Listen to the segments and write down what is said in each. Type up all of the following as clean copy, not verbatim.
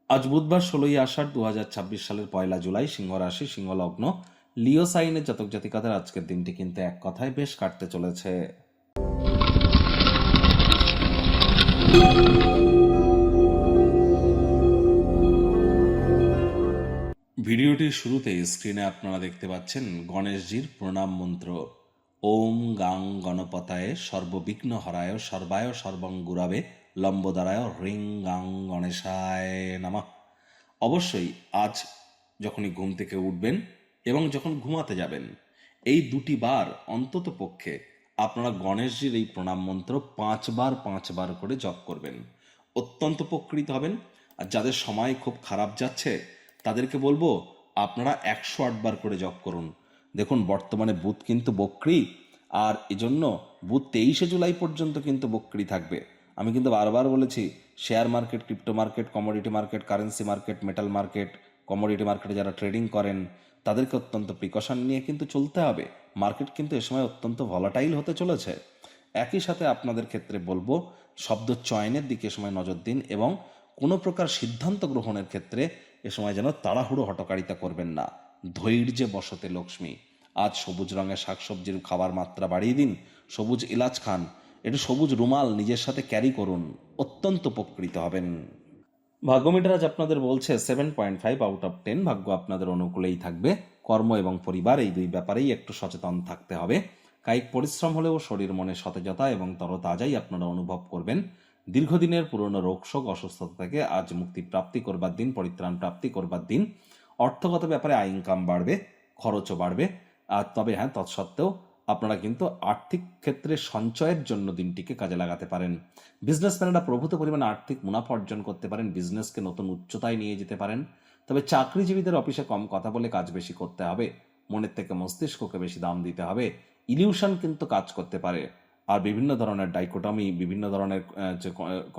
আজ বুধবার 16ই আষাঢ় 2026 সালের 1 জুলাই, সিংহ রাশি, সিংহ লগ্ন, লিও সাইনের জাতক জাতিকাদের আজকের দিনটি কিন্তু এক কথায় বেশ কাটতে চলেছে। ভিডিওটির শুরুতে স্ক্রিনে আপনারা দেখতে পাচ্ছেন গণেশজির প্রণাম মন্ত্র। ওম গাং গণপতায় সর্ববিঘ্ন হরায় সর্বায় সর্বং গুরাবে লম্বোদরায় হ্রিং গাং গণেশায় নমঃ। অবশ্যই আজ যখনই ঘুম থেকে উঠবেন এবং যখন ঘুমাতে যাবেন, এই দুটি বার অন্তত পক্ষে আপনারা গণেশজির এই প্রণাম মন্ত্র 5 বার করে জপ করবেন। অত্যন্ত উপকৃত হবেন। আর যাদের সময় খুব খারাপ যাচ্ছে তাদেরকে বলবো আপনারা 108 বার করে জপ করুন। দেখুন, বর্তমানে বুধ কিন্তু বক্রী, আর এজন্য বুধ 23শে জুলাই পর্যন্ত কিন্তু বক্রী থাকবে। আমি কিন্তু বারবার বলেছি, share market, crypto market, commodity market, currency market, metal market, commodity মার্কেটে যারা ট্রেডিং করেন তাদেরকে অত্যন্ত প্রিকশন নিয়ে কিন্তু চলতে হবে। মার্কেট কিন্তু এ সময় অত্যন্ত ভলাটাইল হতে চলেছে। একই সাথে আপনাদের ক্ষেত্রে বলবো শব্দ চয়নের দিকে সময় নজর দিন এবং কোনো প্রকার সিদ্ধান্ত গ্রহণের ক্ষেত্রে এ সময় যেন তাড়াহুড়ো হটকারিতা করবেন না। ধৈর্যে বসতে লক্ষ্মী। আজ সবুজ রঙের শাকসবজির খাবার মাত্রা বাড়িয়ে দিন, সবুজ এলাচ খান, একটু সবুজ রুমাল নিজের সাথে ক্যারি করুন, অত্যন্ত উপকৃত হবেন। ভাগ্যমিটার আজ আপনাদের বলছে 7.5 আউট অফ 10। ভাগ্য আপনাদের অনুকূলেই থাকবে। কর্ম এবং পরিবার এই দুই ব্যাপারেই একটু সচেতন থাকতে হবে। কায়িক পরিশ্রম হলেও শরীর মনে সতেজতা এবং তরতাজাই আপনারা অনুভব করবেন। দীর্ঘদিনের পুরনো রোগশোক অসুস্থতা থেকে আজ মুক্তি প্রাপ্তি করবার দিন, পরিত্রাণ প্রাপ্তি করবার দিন। অর্থগত ব্যাপারে আয় ইনকাম বাড়বে, খরচও বাড়বে। আর তবে হ্যাঁ, তৎসত্ত্বেও আপনারা কিন্তু আর্থিক ক্ষেত্রে সঞ্চয়ের জন্য দিনটিকে কাজে লাগাতে পারেন। বিজনেসম্যানেরা প্রভূত পরিমাণে আর্থিক মুনাফা অর্জন করতে পারেন, বিজনেসকে নতুন উচ্চতায় নিয়ে যেতে পারেন। তবে চাকরিজীবীদের অফিসে কম কথা বলে কাজ বেশি করতে হবে, মনের থেকে মস্তিষ্ককে বেশি দাম দিতে হবে। ইলিউশন কিন্তু কাজ করতে পারে, আর বিভিন্ন ধরনের ডাইকোটমি, বিভিন্ন ধরনের যে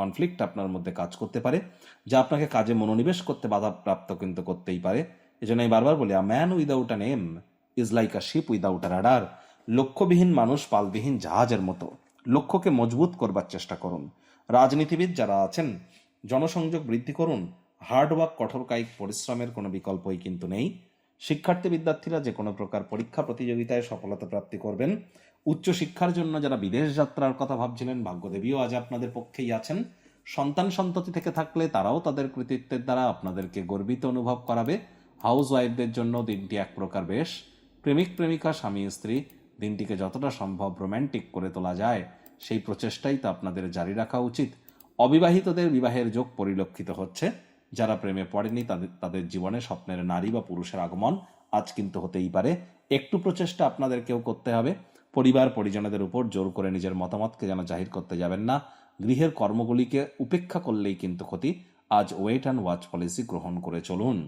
কনফ্লিক্ট আপনার মধ্যে কাজ করতে পারে, যা আপনাকে কাজে মনোনিবেশ করতে বাধাপ্রাপ্ত কিন্তু করতেই পারে। এজন্য আমি বারবার বলি, a man without an aim is like a ship without a rudder. লক্ষ্যবিহীন মানুষ পালবিহীন জাহাজের মতো। লক্ষ্যকে মজবুত করবার চেষ্টা করুন। রাজনীতিবিদ যারা আছেন, জনসংযোগ বৃদ্ধি করুন। হার্ডওয়ার্ক, কঠোর কায়িক পরিশ্রমের কোনো বিকল্পই কিন্তু নেই। শিক্ষার্থী বিদ্যার্থীরা যে কোনো প্রকার পরীক্ষা প্রতিযোগিতায় সফলতা প্রাপ্তি করবেন। উচ্চশিক্ষার জন্য যারা বিদেশ যাত্রার কথা ভাবছিলেন, ভাগ্যদেবীও আজ আপনাদের পক্ষেই আছেন। সন্তান সন্ততি থেকে থাকলে তারাও তাদের কৃতিত্বের দ্বারা আপনাদেরকে গর্বিত অনুভব করাবে। হাউস ওয়াইফদের জন্য দিনটি এক প্রকার বেশ। প্রেমিক প্রেমিকা, স্বামী স্ত্রী দিনটিকে যতটা সম্ভব রোম্যান্টিক করে তোলা যায় সেই প্রচেষ্টাই তো আপনাদের জারি রাখা উচিত। অবিবাহিতদের বিবাহের যোগ পরিলক্ষিত হচ্ছে। যারা প্রেমে পড়েনি তাদের জীবনে স্বপ্নের নারী বা পুরুষের আগমন আজ কিন্তু হতেই পারে। একটু প্রচেষ্টা আপনাদেরকেও করতে হবে। পরিবার পরিজনদের উপর জোর করে নিজের মতামতকে যেন জাহির করতে যাবেন না। গৃহের কর্মগুলিকে উপেক্ষা করলেই কিন্তু ক্ষতি। আজ ওয়েট অ্যান্ড ওয়াচ পলিসি গ্রহণ করে চলুন।